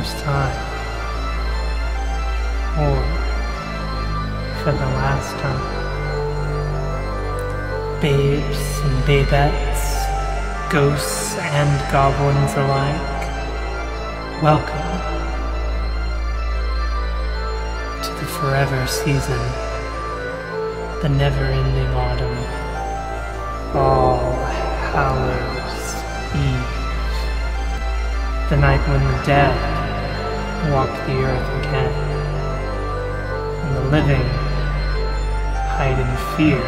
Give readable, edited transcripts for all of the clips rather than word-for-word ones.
first time, or for the last time. Babes and babettes, ghosts and goblins alike, welcome to the forever season, the never-ending autumn, All Hallows Eve, the night when the dead walk the earth again, and the living hide in fear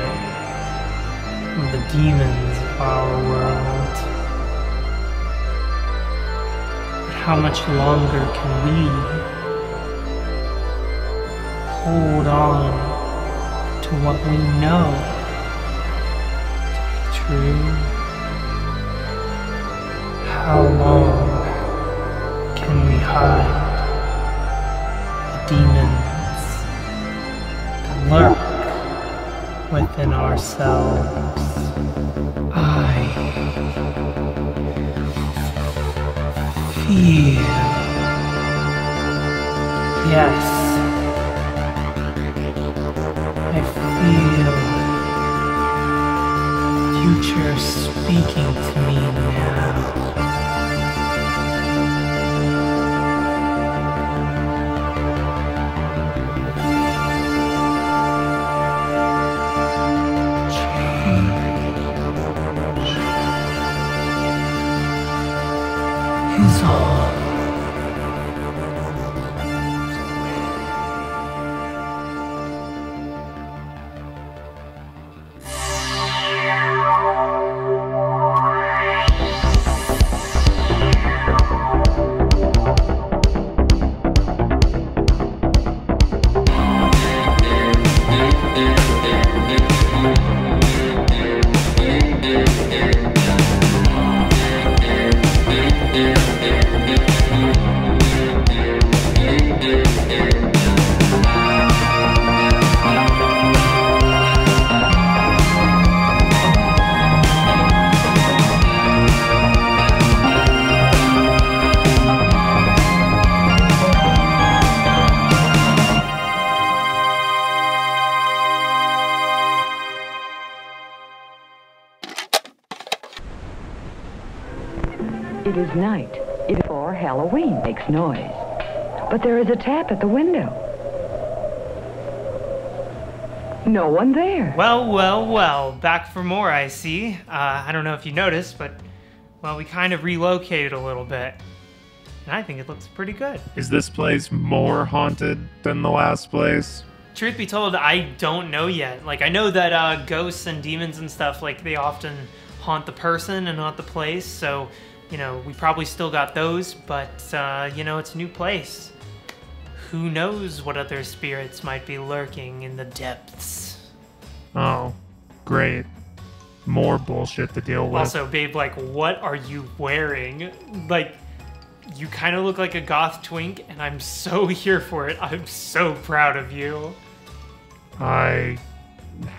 of the demons of our world. But how much longer can we hold on to what we know to be true? How long can we hide the demons that lurk within ourselves? I feel, yes, I feel future speaking to me now. Is all. It is night. It before Halloween makes noise. But there is a tap at the window. No one there. Well, back for more, I see. I don't know if you noticed, but, well, we kind of relocated a little bit. And I think it looks pretty good. Is this place more haunted than the last place? Truth be told, I don't know yet. Like, I know that ghosts and demons and stuff, like, they often haunt the person and not the place, so, you know, we probably still got those, but, you know, it's a new place. Who knows what other spirits might be lurking in the depths? Oh, great. More bullshit to deal with. Also, babe, like, what are you wearing? Like, you kind of look like a goth twink, and I'm so here for it. I'm so proud of you. I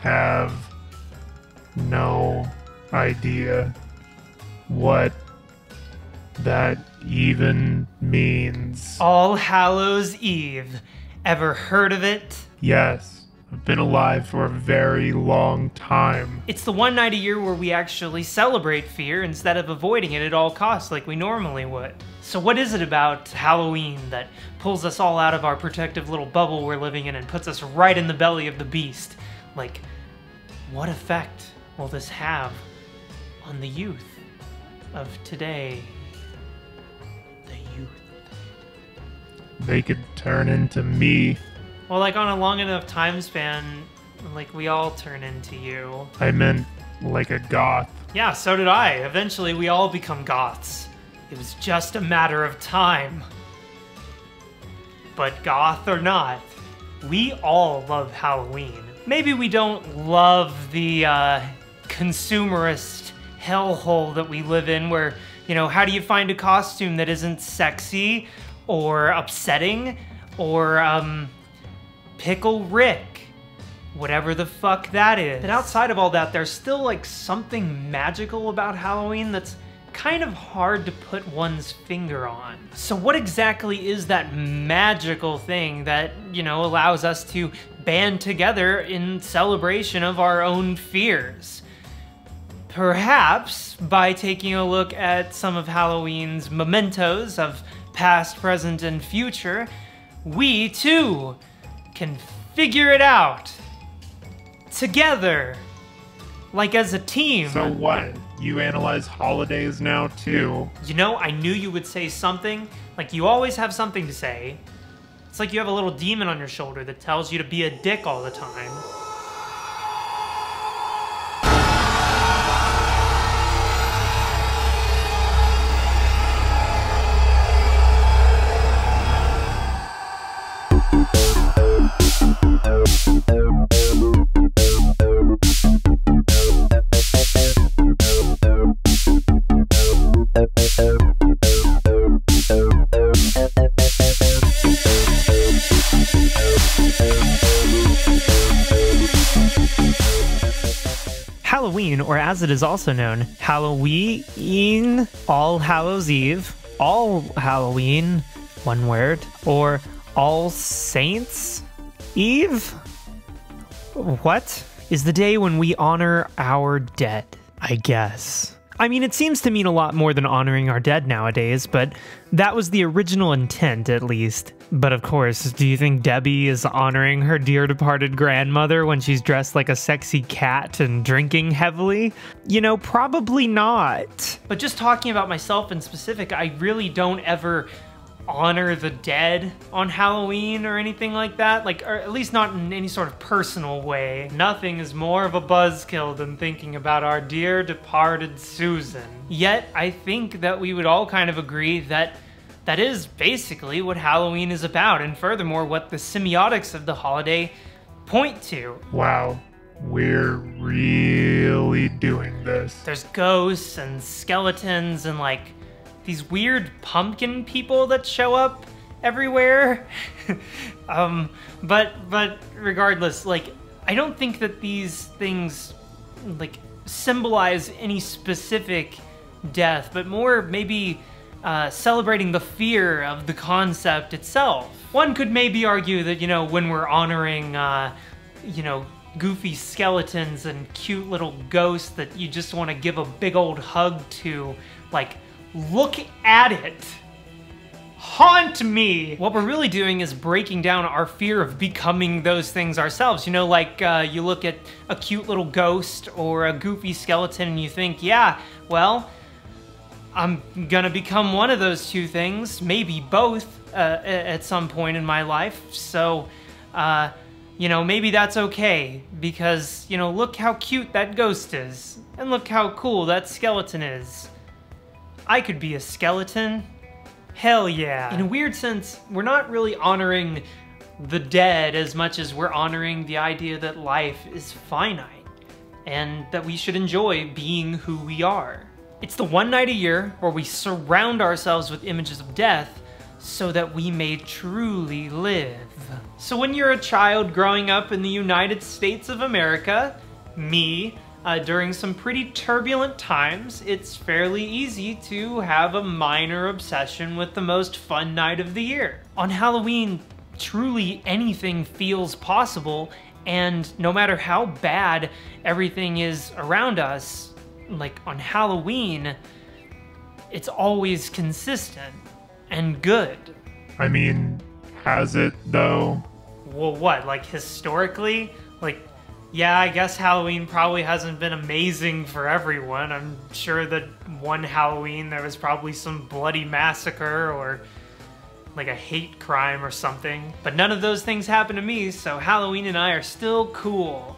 have no idea what that even means. All Hallows Eve. Ever heard of it? Yes, I've been alive for a very long time. It's the one night a year where we actually celebrate fear instead of avoiding it at all costs like we normally would. So what is it about Halloween that pulls us all out of our protective little bubble we're living in and puts us right in the belly of the beast? Like, what effect will this have on the youth of today? They could turn into me. Well, like on a long enough time span, like we all turn into you. I meant like a goth. Yeah, so did I. Eventually we all become goths. It was just a matter of time. But goth or not, we all love Halloween. Maybe we don't love the consumerist hellhole that we live in where, you know, how do you find a costume that isn't sexy or upsetting or Pickle Rick, whatever the fuck that is. But outside of all that, there's still like something magical about Halloween that's kind of hard to put one's finger on. So what exactly is that magical thing that, allows us to band together in celebration of our own fears? Perhaps by taking a look at some of Halloween's mementos of past, present, and future, we too can figure it out together, like as a team. So what? You analyze holidays now too? I knew you would say something. Like, you always have something to say. It's like you have a little demon on your shoulder that tells you to be a dick all the time. Halloween, or as it is also known, Halloween, All Hallows Eve, All Halloween, one word, or All Saints Eve? What? Is the day when we honor our dead, I guess. I mean, it seems to mean a lot more than honoring our dead nowadays, but that was the original intent, at least. But of course, do you think Debbie is honoring her dear departed grandmother when she's dressed like a sexy cat and drinking heavily? Probably not. But just talking about myself in specific, I really don't ever honor the dead on Halloween or anything like that, or at least not in any sort of personal way. Nothing is more of a buzzkill than thinking about our dear departed Susan. Yet, I think that we would all kind of agree that that is basically what Halloween is about, and furthermore, what the semiotics of the holiday point to. Wow, we're really doing this. There's ghosts and skeletons and these weird pumpkin people that show up everywhere. But regardless, I don't think that these things symbolize any specific death, but more maybe celebrating the fear of the concept itself. One could maybe argue that, when we're honoring, goofy skeletons and cute little ghosts that you just want to give a big old hug to, look at it. Haunt me! What we're really doing is breaking down our fear of becoming those things ourselves. You look at a cute little ghost or a goofy skeleton and you think, yeah, well, I'm gonna become one of those two things, maybe both, at some point in my life. So, maybe that's okay, because, look how cute that ghost is, and look how cool that skeleton is. I could be a skeleton. Hell yeah. In a weird sense, we're not really honoring the dead as much as we're honoring the idea that life is finite, and that we should enjoy being who we are. It's the one night a year where we surround ourselves with images of death so that we may truly live. So when you're a child growing up in the United States of America, during some pretty turbulent times, it's fairly easy to have a minor obsession with the most fun night of the year. On Halloween, truly anything feels possible, and no matter how bad everything is around us, on Halloween, it's always consistent and good. I mean, has it though? Well, what, historically? Yeah, I guess Halloween probably hasn't been amazing for everyone. I'm sure that one Halloween there was probably some bloody massacre or a hate crime or something. But none of those things happened to me, so Halloween and I are still cool.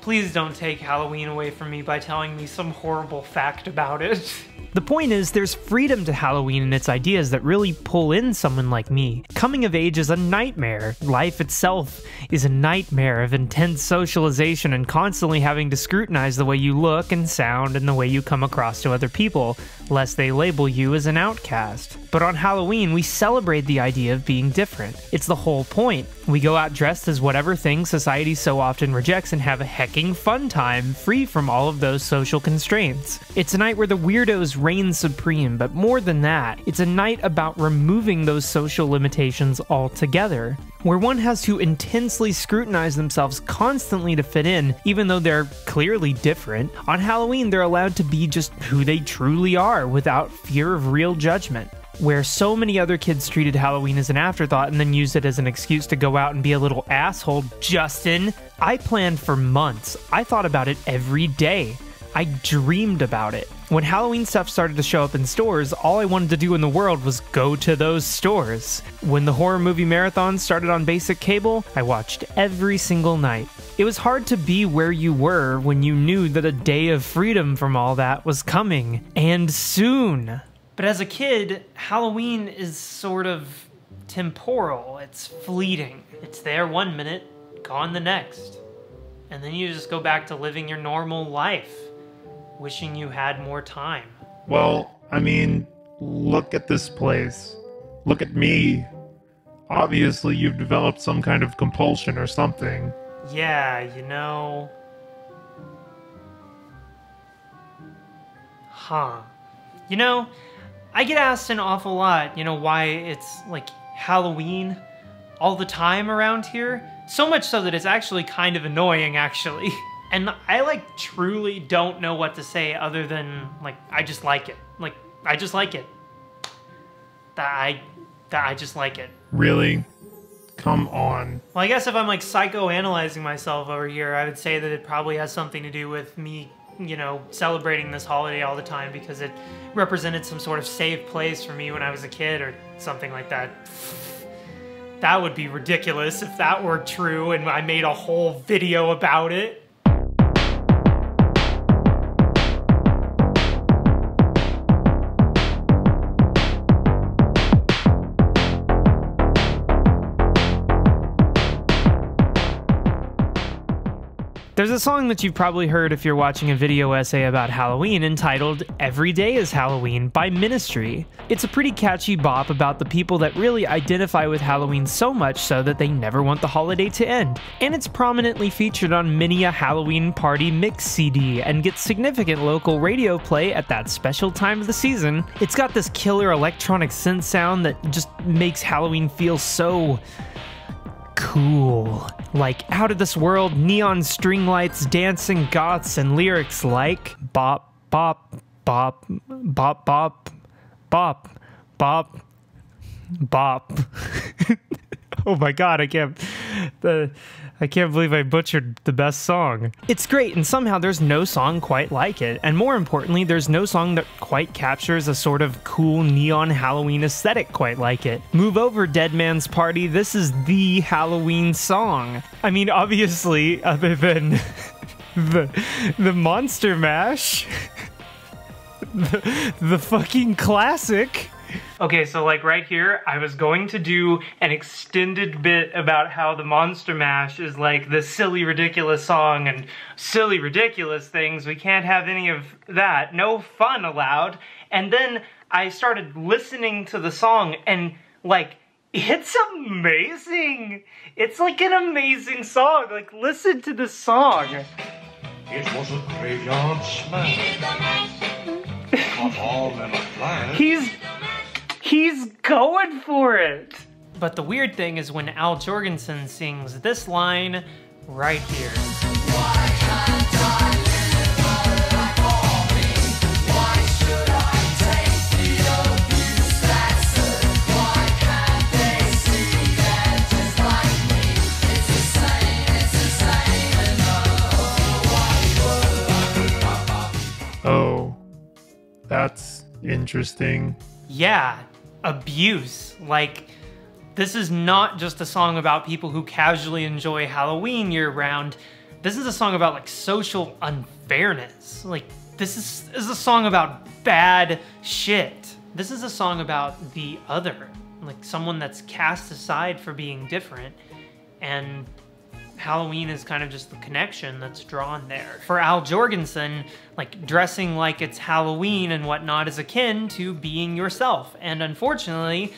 Please don't take Halloween away from me by telling me some horrible fact about it. The point is, there's freedom to Halloween and its ideas that really pull in someone like me. Coming of age is a nightmare. Life itself is a nightmare of intense socialization and constantly having to scrutinize the way you look and sound and the way you come across to other people, lest they label you as an outcast. But on Halloween, we celebrate the idea of being different. It's the whole point. We go out dressed as whatever thing society so often rejects and have a heck hecking fun time, free from all of those social constraints. It's a night where the weirdos reign supreme, but more than that, it's a night about removing those social limitations altogether, where one has to intensely scrutinize themselves constantly to fit in, even though they're clearly different. On Halloween, they're allowed to be just who they truly are without fear of real judgment. Where so many other kids treated Halloween as an afterthought and then used it as an excuse to go out and be a little asshole, Justin, I planned for months. I thought about it every day. I dreamed about it. When Halloween stuff started to show up in stores, all I wanted to do in the world was go to those stores. When the horror movie marathon started on basic cable, I watched every single night. It was hard to be where you were when you knew that a day of freedom from all that was coming, and soon. But as a kid, Halloween is sort of temporal. It's fleeting. It's there one minute, gone the next. And then you just go back to living your normal life, wishing you had more time. Well, I mean, look at this place. Look at me. Obviously, you've developed some kind of compulsion or something. Yeah, you know... Huh. You know, I get asked an awful lot, why it's like Halloween all the time around here. So much so that it's actually kind of annoying, actually. And I truly don't know what to say other than I just like it. I just like it. I just like it. Really? Come on. Well, I guess if I'm psychoanalyzing myself over here, I would say that it probably has something to do with me celebrating this holiday all the time because it represented some sort of safe place for me when I was a kid or something like that. That would be ridiculous if that were true and I made a whole video about it. There's a song that you've probably heard if you're watching a video essay about Halloween entitled "Every Day is Halloween" by Ministry. It's a pretty catchy bop about the people that really identify with Halloween so much so that they never want the holiday to end. And it's prominently featured on many a Halloween party mix CD and gets significant local radio play at that special time of the season. It's got this killer electronic synth sound that just makes Halloween feel so... cool. Out of this world, neon string lights, dancing goths, and lyrics like bop, bop, bop, bop, bop, bop, bop, bop. Oh my god, I can't believe I butchered the best song. It's great, and somehow there's no song quite like it, and more importantly, there's no song that quite captures a sort of cool neon Halloween aesthetic quite like it. Move over, Dead Man's Party, this is the Halloween song. I mean, obviously, other than the Monster Mash, the fucking classic. Okay, so right here, I was going to do an extended bit about how the Monster Mash is this silly, ridiculous song and silly, ridiculous things. We can't have any of that. No fun allowed. And then I started listening to the song and it's amazing. It's an amazing song. Listen to this song. It was a graveyard smash. Of all men flying. He's going for it! But the weird thing is when Al Jorgensen sings this line right here. Why can't I live for me? Why should I take the abuse that's good? Why can't they see that just like me? It's the same in the whole wide world. Oh, that's interesting. Yeah. Abuse. This is not just a song about people who casually enjoy Halloween year-round. This is a song about, social unfairness. This is a song about bad shit. This is a song about the other. Someone that's cast aside for being different. And Halloween is kind of just the connection that's drawn there. For Al Jorgensen, dressing like it's Halloween and whatnot is akin to being yourself. And unfortunately,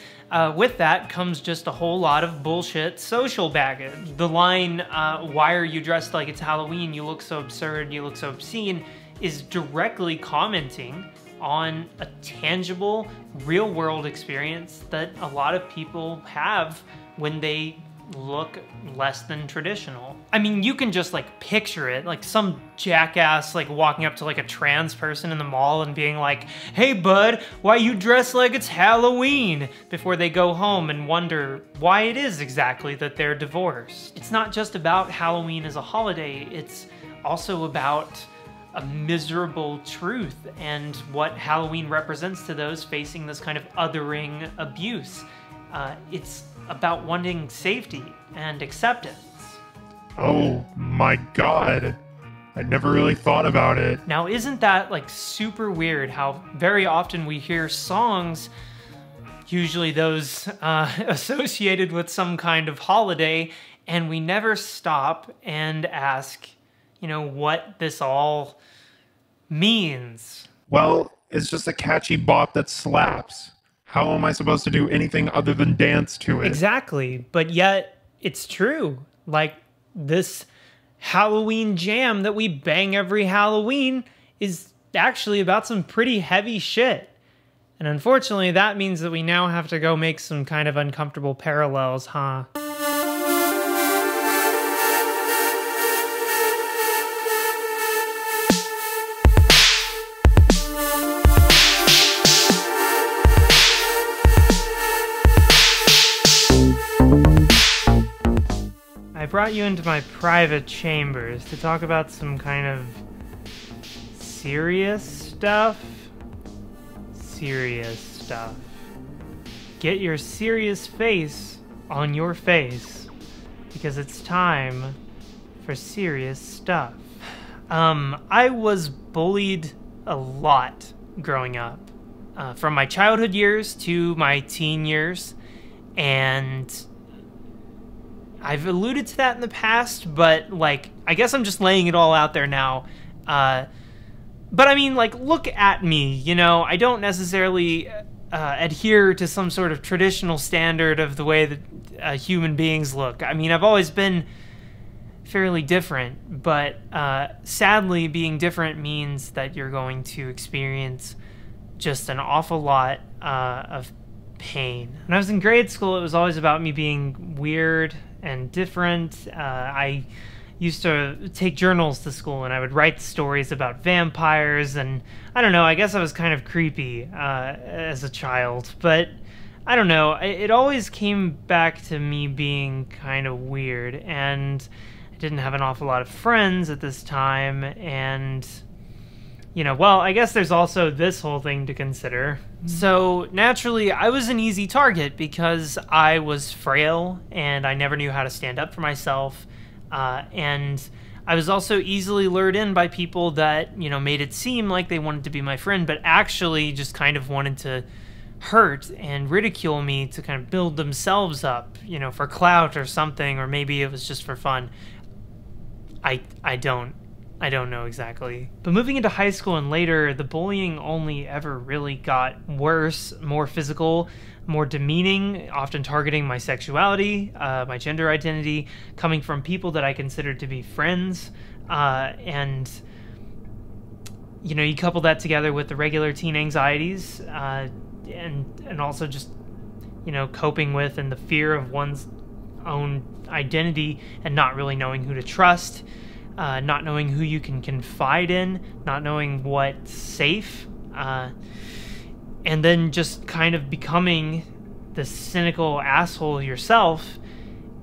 with that comes just a whole lot of bullshit social baggage. The line, why are you dressed like it's Halloween? You look so absurd, you look so obscene, is directly commenting on a tangible, real-world experience that a lot of people have when they look less than traditional. I mean, you can just like picture it, like some jackass like walking up to like a trans person in the mall and being like, hey bud, why you dress like it's Halloween? Before they go home and wonder why it is exactly that they're divorced. It's not just about Halloween as a holiday, it's also about a miserable truth and what Halloween represents to those facing this kind of othering abuse. It's about wanting safety and acceptance. Oh my god. I never really thought about it. Now, isn't that like super weird how very often we hear songs, usually those associated with some kind of holiday, and we never stop and ask, you know, what this all means? Well, it's just a catchy bop that slaps. How am I supposed to do anything other than dance to it? Exactly, but yet it's true. Like, this Halloween jam that we bang every Halloween is actually about some pretty heavy shit. And unfortunately, that means that we now have to go make some kind of uncomfortable parallels, huh? I brought you into my private chambers to talk about some kind of serious stuff. Serious stuff. Get your serious face on your face, because it's time for serious stuff. I was bullied a lot growing up, from my childhood years to my teen years, and I've alluded to that in the past, but, like, I guess I'm just laying it all out there now. But, I mean, like, look at me, you know? I don't necessarily adhere to some sort of traditional standard of the way that human beings look. I mean, I've always been fairly different, but sadly, being different means that you're going to experience just an awful lot of pain. When I was in grade school, it was always about me being weird and different. I used to take journals to school and I would write stories about vampires, and I don't know, I guess I was kind of creepy as a child, but I don't know, it always came back to me being kind of weird, and I didn't have an awful lot of friends at this time, and you know, well, I guess there's also this whole thing to consider. So, naturally, I was an easy target because I was frail and I never knew how to stand up for myself. And I was also easily lured in by people that, you know, made it seem like they wanted to be my friend, but actually just kind of wanted to hurt and ridicule me to kind of build themselves up, you know, for clout or something, or maybe it was just for fun. I don't know exactly. But moving into high school and later, the bullying only ever really got worse, more physical, more demeaning, often targeting my sexuality, my gender identity, coming from people that I considered to be friends. And, you know, you couple that together with the regular teen anxieties, and also just, you know, coping with and the fear of one's own identity and not really knowing who to trust. Not knowing who you can confide in, not knowing what's safe, and then just kind of becoming this cynical asshole yourself,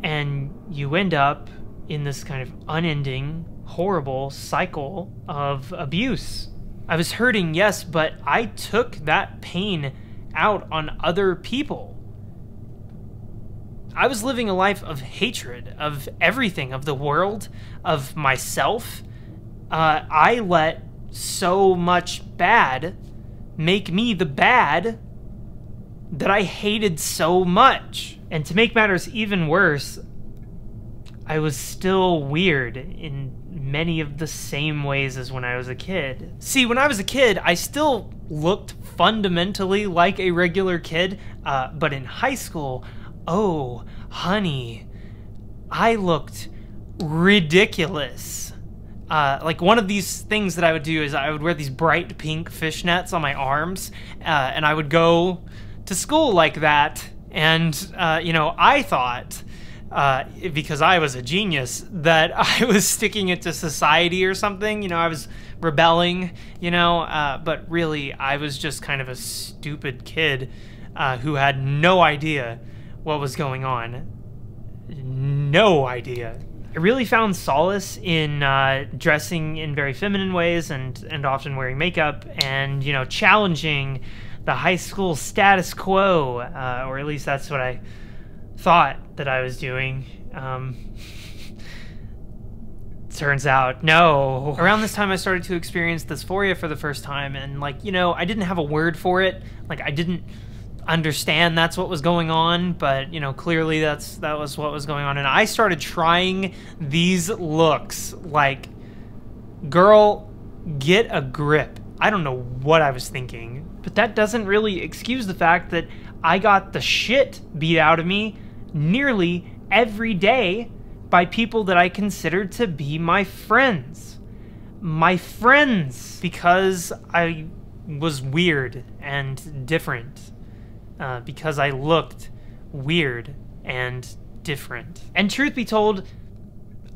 and you end up in this kind of unending, horrible cycle of abuse. I was hurting, yes, but I took that pain out on other people. I was living a life of hatred, of everything, of the world, of myself. I let so much bad make me the bad that I hated so much. And to make matters even worse, I was still weird in many of the same ways as when I was a kid. See, when I was a kid, I still looked fundamentally like a regular kid, but in high school, oh, honey, I looked ridiculous. Like one of these things that I would do is I would wear these bright pink fishnets on my arms, and I would go to school like that. And, I thought, because I was a genius, that I was sticking it to society or something. I was rebelling, but really I was just kind of a stupid kid who had no idea what was going on. No idea. I really found solace in dressing in very feminine ways and often wearing makeup and, challenging the high school status quo, or at least that's what I thought that I was doing. Turns out, no. Around this time, I started to experience dysphoria for the first time, and I didn't have a word for it. I didn't understand that's what was going on, but clearly that was what was going on, and I started trying these looks like, girl, get a grip. I don't know what I was thinking, but that doesn't really excuse the fact that I got the shit beat out of me nearly every day by people that I considered to be my friends. My friends! Because I was weird and different. Because I looked weird and different. And truth be told,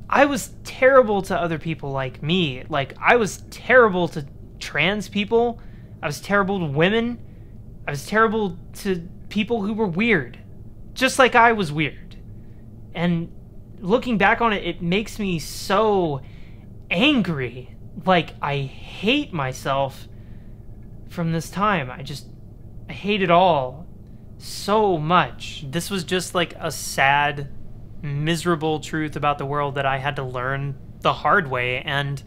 I was terrible to other people like me. I was terrible to trans people. I was terrible to women. I was terrible to people who were weird. Just like I was weird. And looking back on it, it makes me so angry. I hate myself from this time. I hate it all so much. This was just a sad, miserable truth about the world that I had to learn the hard way. And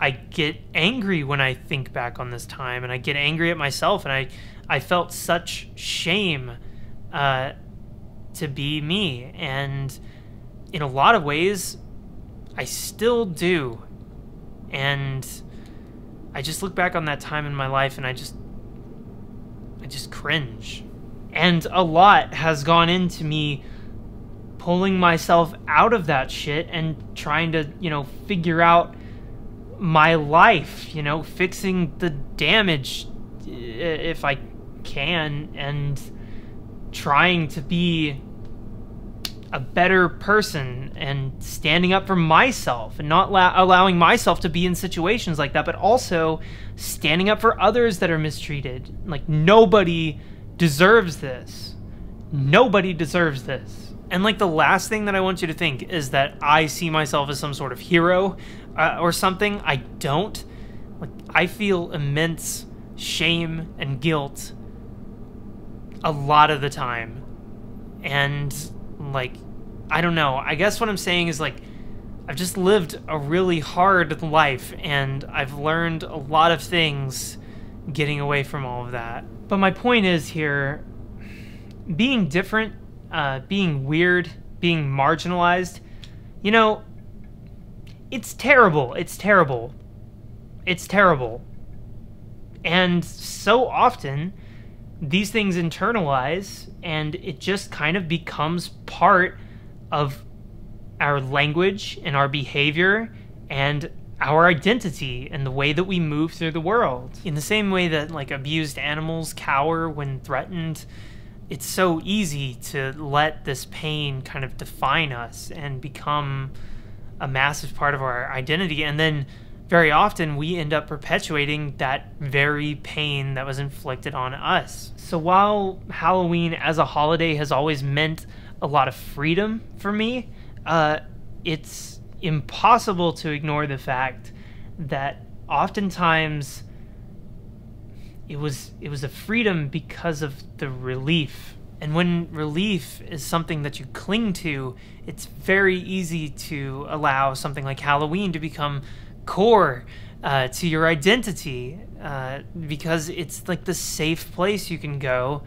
I get angry when I think back on this time, and I get angry at myself, and I felt such shame to be me, and in a lot of ways, I still do. And I just look back on that time in my life, and I just cringe. And a lot has gone into me pulling myself out of that shit and trying to, figure out my life, fixing the damage if I can, and trying to be a better person and standing up for myself and not allowing myself to be in situations like that, but also standing up for others that are mistreated. Nobody deserves this. Nobody deserves this. And the last thing that I want you to think is that I see myself as some sort of hero or something. I don't. I feel immense shame and guilt a lot of the time. And I don't know. I guess what I'm saying is I've just lived a really hard life, and I've learned a lot of things getting away from all of that. But my point is here, being different, being weird, being marginalized, it's terrible. It's terrible. It's terrible. And so often, these things internalize, and it just kind of becomes part of our language and our behavior and our identity and the way that we move through the world. In the same way that abused animals cower when threatened, it's so easy to let this pain kind of define us and become a massive part of our identity, and then very often we end up perpetuating that very pain that was inflicted on us. So while Halloween as a holiday has always meant a lot of freedom for me, it's impossible to ignore the fact that oftentimes it was a freedom because of the relief. And when relief is something that you cling to, it's very easy to allow something like Halloween to become core to your identity, because it's the safe place you can go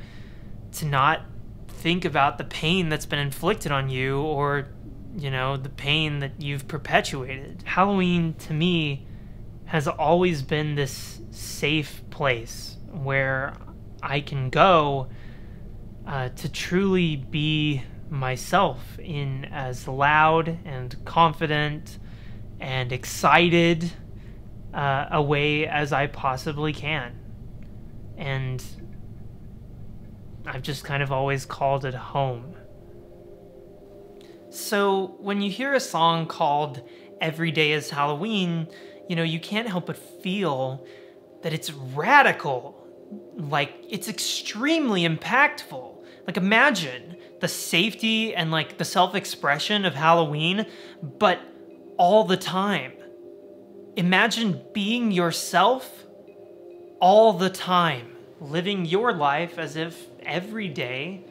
to not think about the pain that's been inflicted on you, or the pain that you've perpetuated. Halloween, to me, has always been this safe place where I can go to truly be myself in as loud and confident and excited a way as I possibly can. And I've just kind of always called it home. So when you hear a song called Every Day is Halloween, you can't help but feel that it's radical. Like, it's extremely impactful. Like, imagine the safety and like the self-expression of Halloween, but all the time. Imagine being yourself all the time, living your life as if every day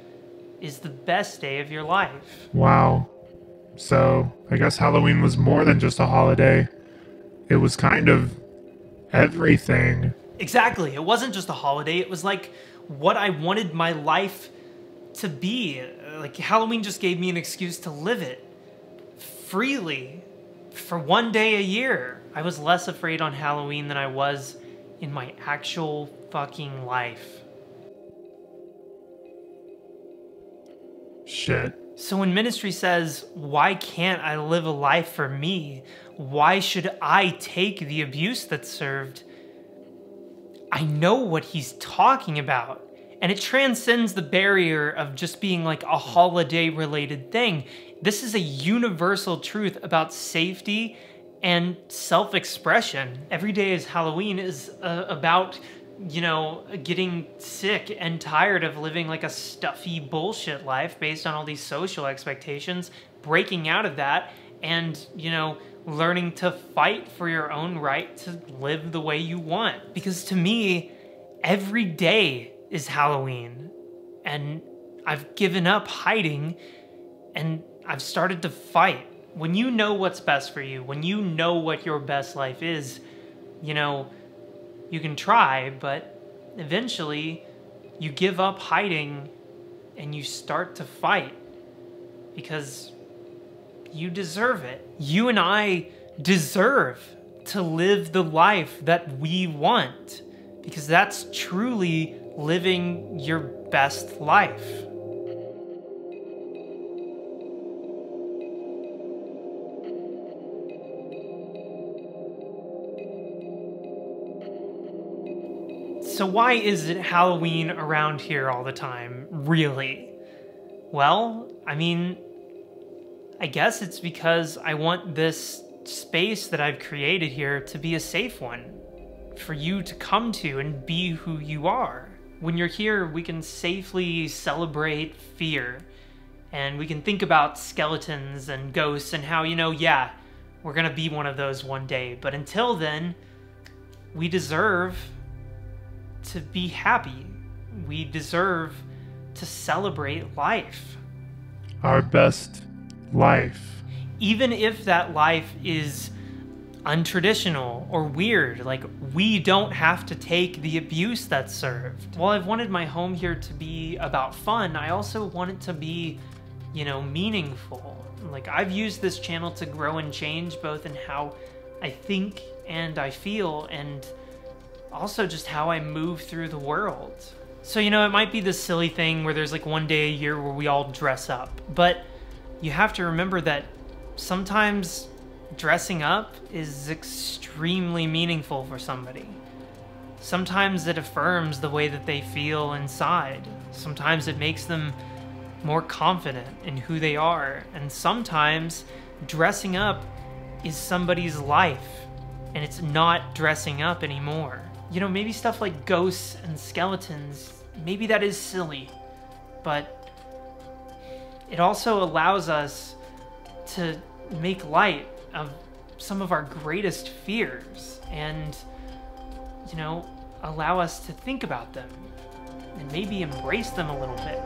is the best day of your life. Wow. So, I guess Halloween was more than just a holiday. It was kind of everything. Exactly. It wasn't just a holiday. It was like what I wanted my life to be. Like, Halloween just gave me an excuse to live it freely for one day a year. I was less afraid on Halloween than I was in my actual fucking life. Shit. So when ministry says, why can't I live a life for me? Why should I take the abuse that's served? I know what he's talking about. And it transcends the barrier of just being like a holiday related thing. This is a universal truth about safety and self-expression. Every Day is Halloween is about getting sick and tired of living like a stuffy bullshit life based on all these social expectations, breaking out of that and, learning to fight for your own right to live the way you want. Because to me, every day is Halloween, and I've given up hiding and I've started to fight. When you know what's best for you, when you know what your best life is, you can try, but eventually you give up hiding and you start to fight because you deserve it. You and I deserve to live the life that we want because that's truly living your best life. So why is it Halloween around here all the time, really? Well, I guess it's because I want this space that I've created here to be a safe one, for you to come to and be who you are. When you're here, we can safely celebrate fear, and we can think about skeletons and ghosts and how, we're gonna be one of those one day. But until then, we deserve to be happy. We deserve to celebrate life. Our best life. Even if that life is untraditional or weird, like, we don't have to take the abuse that's served. While I've wanted my home here to be about fun, I also want it to be, meaningful. Like, I've used this channel to grow and change both in how I think and I feel, and also just how I move through the world. So, it might be this silly thing where there's like one day a year where we all dress up, but you have to remember that sometimes dressing up is extremely meaningful for somebody. Sometimes it affirms the way that they feel inside. Sometimes it makes them more confident in who they are. And sometimes dressing up is somebody's life, and it's not dressing up anymore. Maybe stuff like ghosts and skeletons, maybe that is silly, but it also allows us to make light of some of our greatest fears and, allow us to think about them and maybe embrace them a little bit.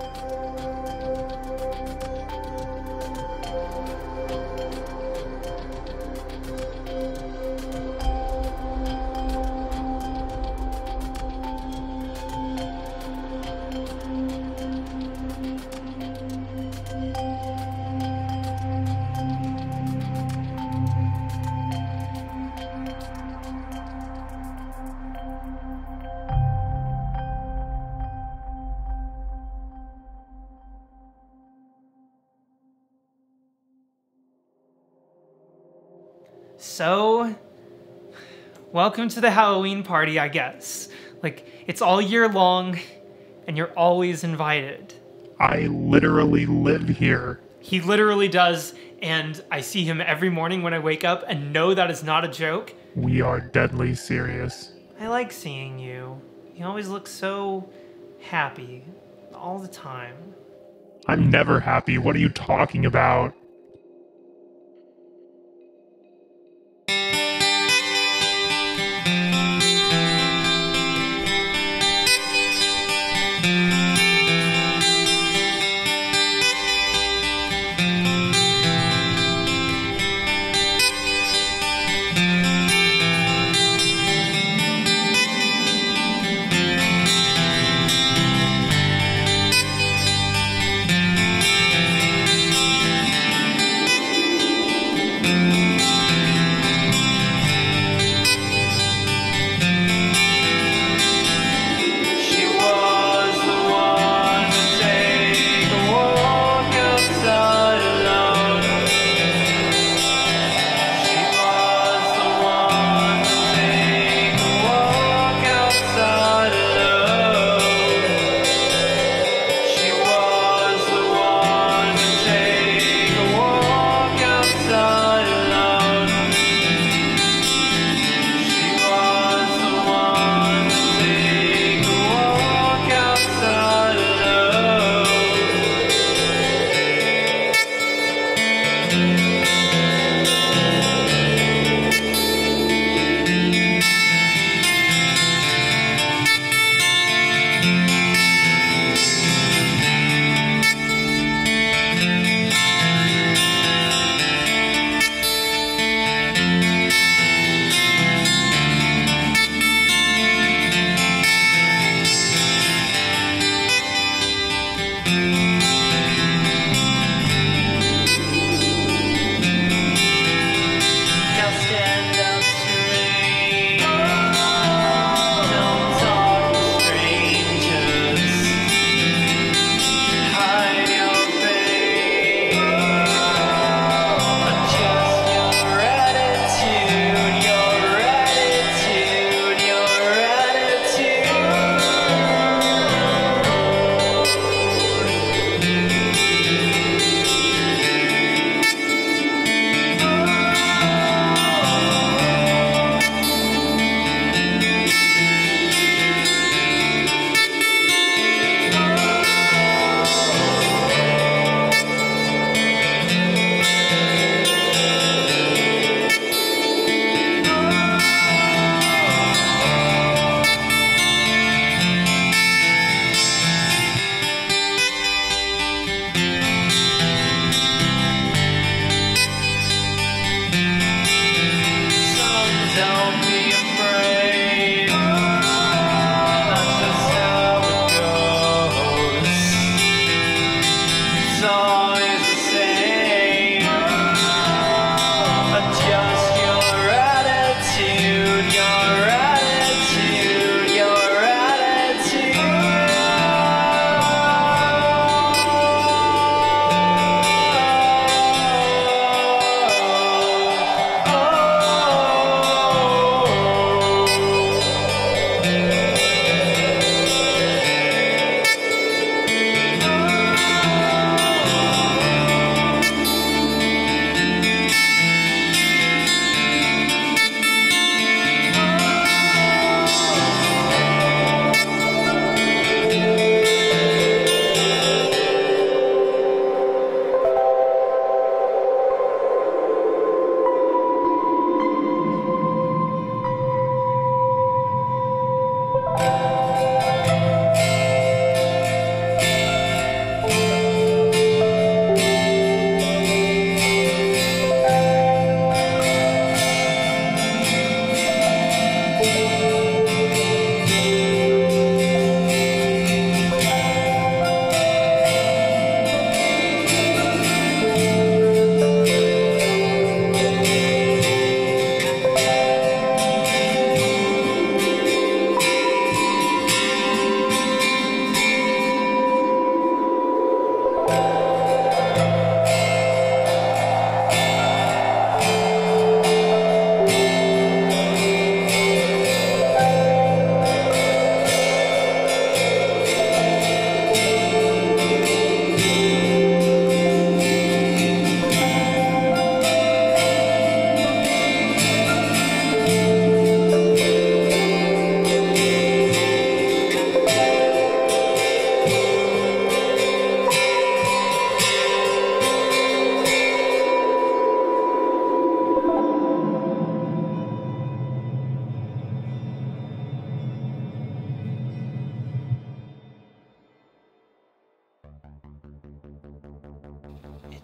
So, welcome to the Halloween party, I guess. Like, it's all year long, and you're always invited. I literally live here. He literally does, and I see him every morning when I wake up and know that is not a joke. We are deadly serious. I like seeing you. You always look so happy all the time. I'm never happy. What are you talking about?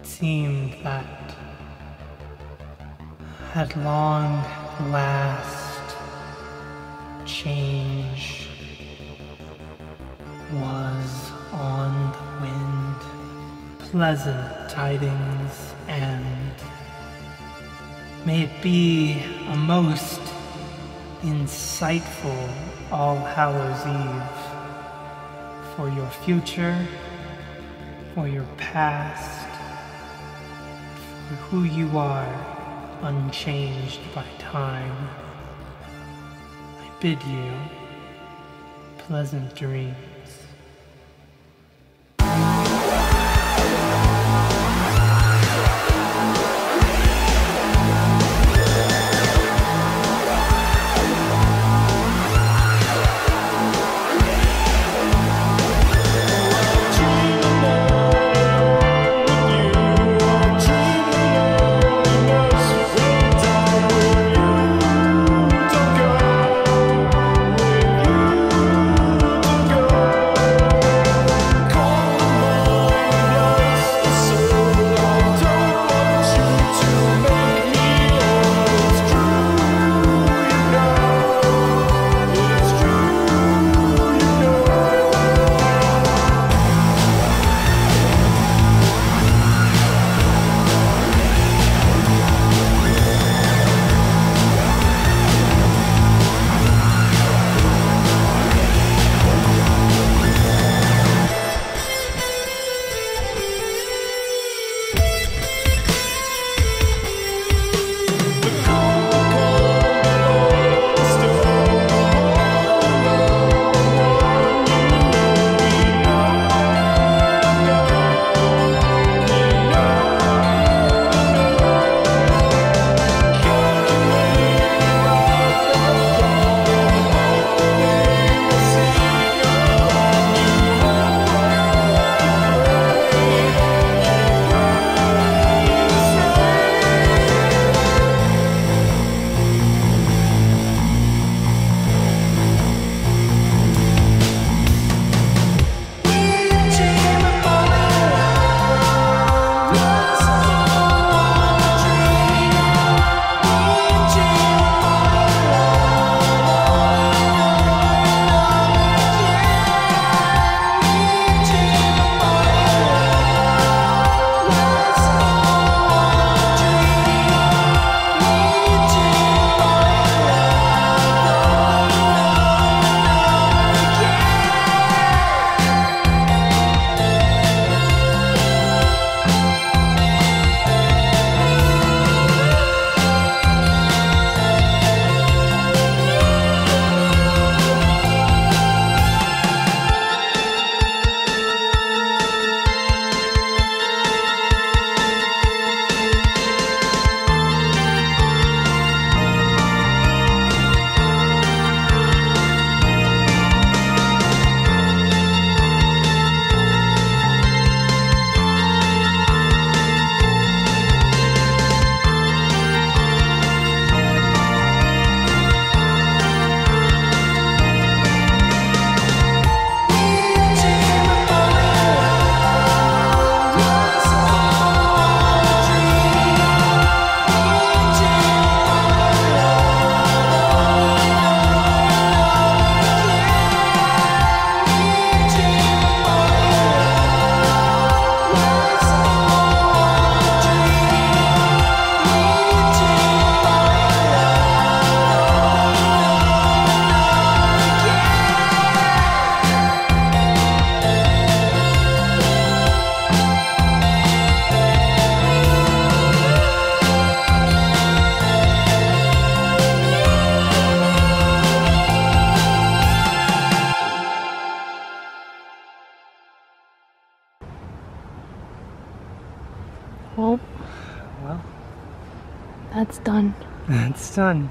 It seemed that at long last change was on the wind. Pleasant tidings, and may it be a most insightful All Hallows Eve for your future, for your past, for who you are, unchanged by time. I bid you pleasant dreams. Well, that's done. It's done.